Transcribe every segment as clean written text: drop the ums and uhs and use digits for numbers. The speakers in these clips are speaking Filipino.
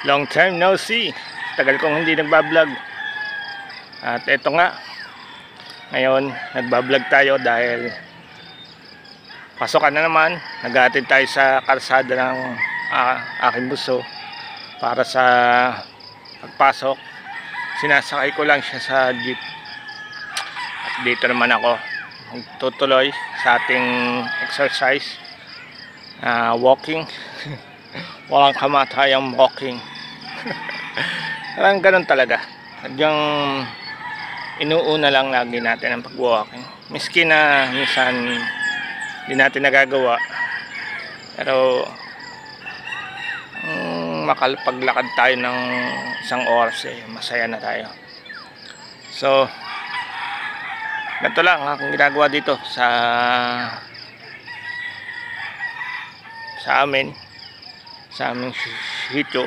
Long time no see. Tagal kong hindi nagbablog. At eto nga, ngayon nagbablog tayo dahil pasokan na naman. Nag-aatid tayo sa kalsada ng aking buso para sa pagpasok. Sinasakay ko lang siya sa jeep. At dito naman ako tutuloy sa ating exercise, walking. Walang kamatayang walking. Parang ganun talaga. Sadyang inuuna lang lagi natin ang pag-walking. Miski na minsan hindi natin nagagawa. Pero makapaglakad tayo ng isang oras masaya na tayo. So ganito lang akong ginagawa dito sa aming sitio,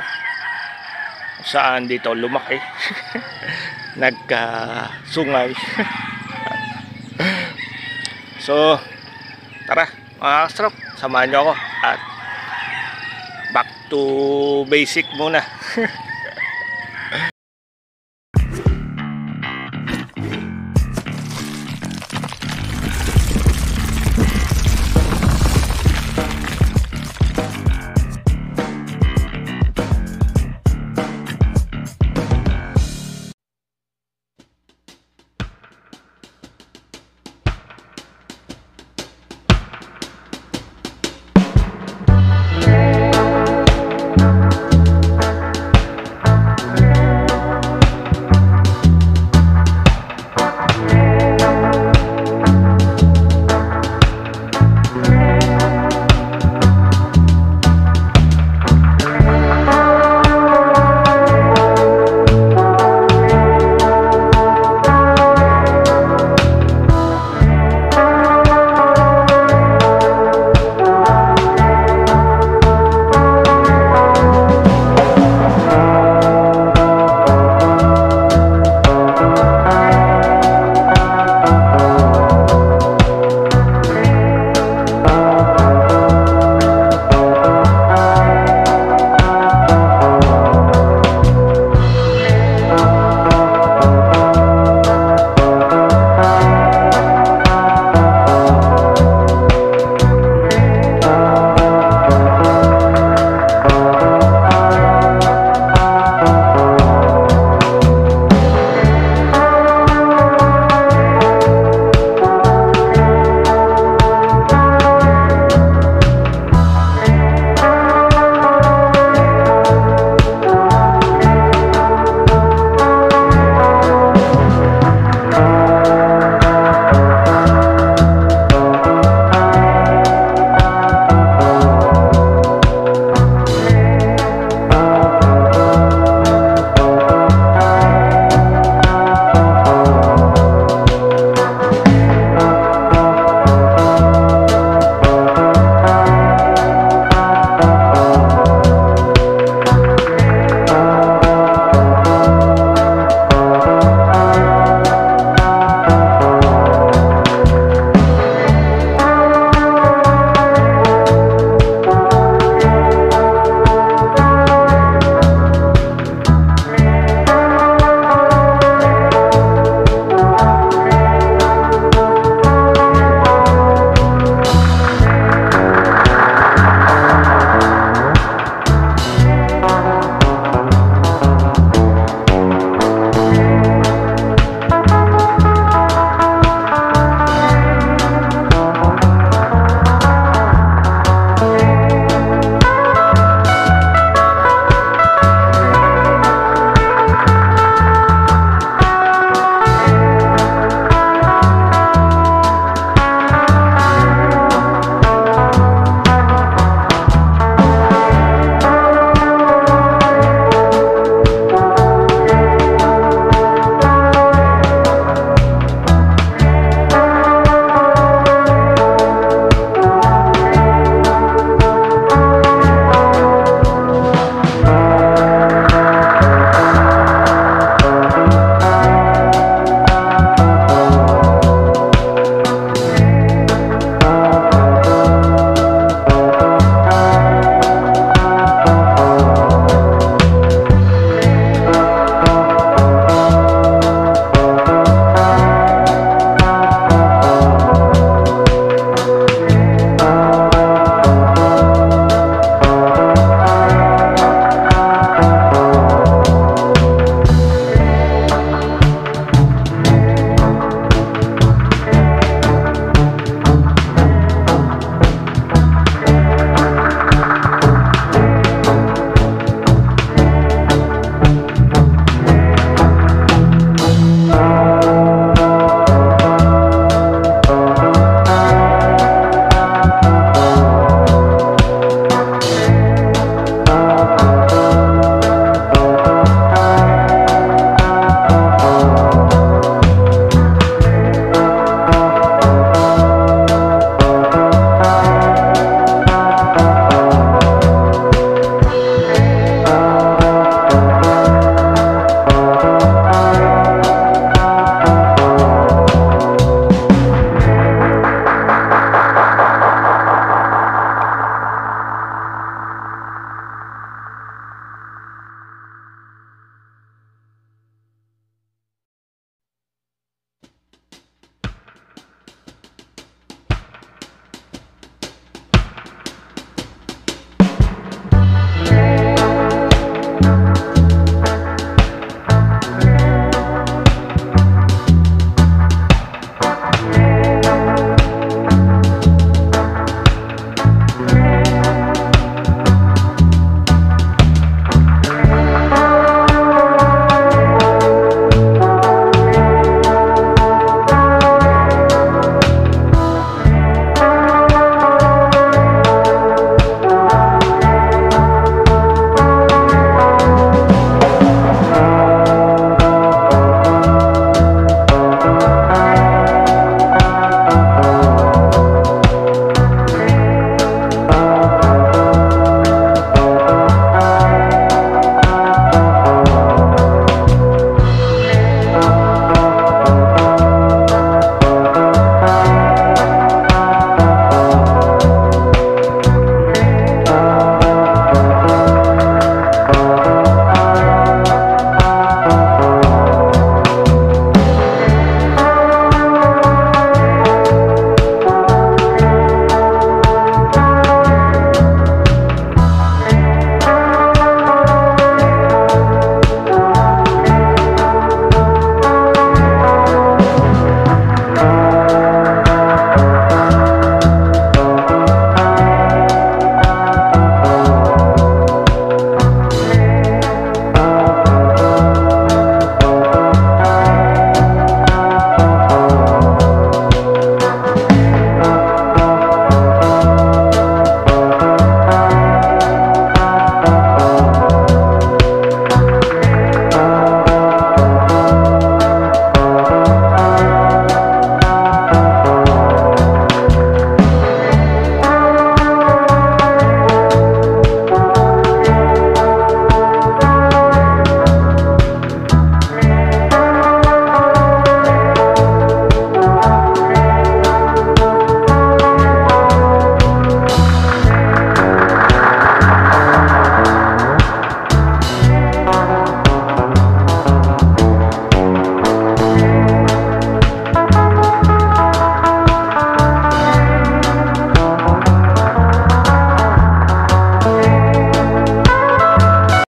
saan dito lumaki. Nagkasungay. So tara mga kastrop, samahan nyo ako at back to basic muna.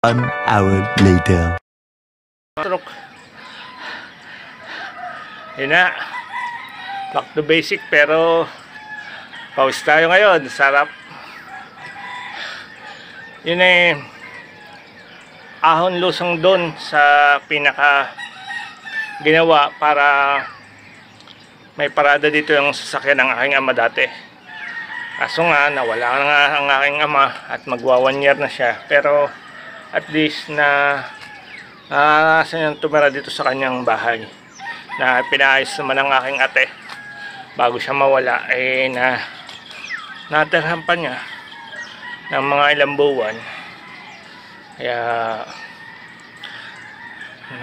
1 hour later. Stroke. Yun na. Back to basic pero pause tayo ngayon. Sarap. Yun eh. Ahon lusong doon sa pinaka ginawa para may parada dito yung sasakyan ng aking ama dati. Kaso nga nawala na nga ang aking ama at magwa 1 year na siya, pero at least na saan tumira dito sa kanyang bahay na pinaayos naman ng aking ate bago siya mawala, eh natirhan pa niya ng mga ilang buwan. Kaya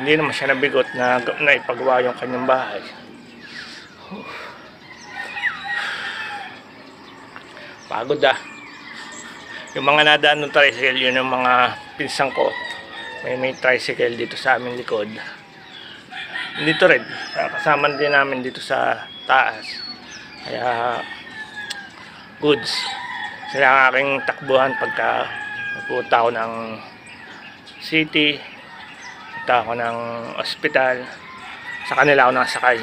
hindi naman siya nabigot na ipagawa yung kanyang bahay. Pagod ah. Yung mga nadaan ng tricycle, yun yung mga pinsang ko. May tricycle dito sa aming likod. Dito rin, kasama din namin dito sa taas. Kaya goods. Sila ang aking takbuhan pagka nagpunta ako ng city, punta ako ng ospital, sa kanila ako nakasakay.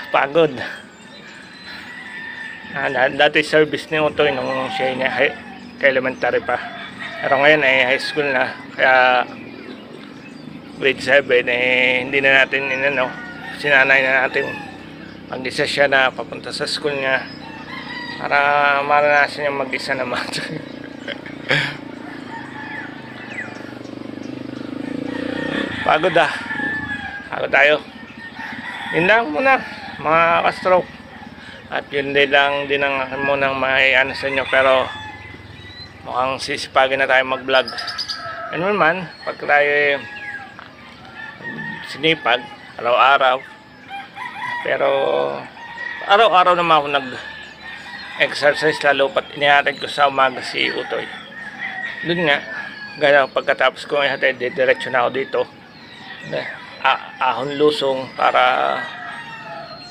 Pagod. Dati service ni Utoy nung siya na elementary pa, pero ngayon ay high school na, kaya grade 7 eh hindi na natin sinanay na natin mag-isa siya na papunta sa school niya para maranasan niya mag-isa naman. Pagod tayo. Yun lang muna mga ka-stroke, at yun din ang munang may ano sa inyo, pero mukhang sisipagin na tayo mag vlog. Ano naman pag tayo sinipag araw-araw, pero araw-araw naman ako nag exercise, lalo pat inihatid ko sa umaga si Utoy. Doon nga gaya pagkatapos ko ihatid, diretso na ako dito, ahon lusong para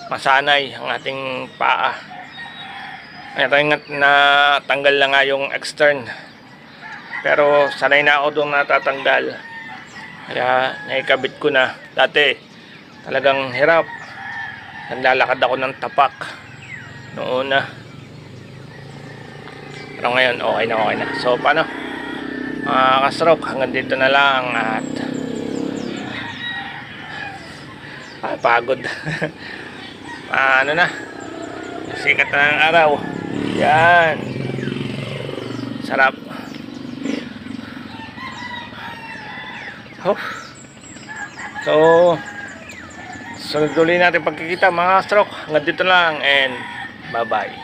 masanay ang ating paa. Na tanggal lang nga yung extern, pero sanay na ako doon natatanggal, kaya naikabit ko na. Dati talagang hirap, naglalakad ako ng tapak noon na, pero ngayon okay na. So paano mga ka-stroke, hanggang dito na lang, at pagod. Ano na, sikat na ng araw. Yan, sarap. So sunod ulit natin pagkikita mga stroke. Hanggang dito lang, and bye bye.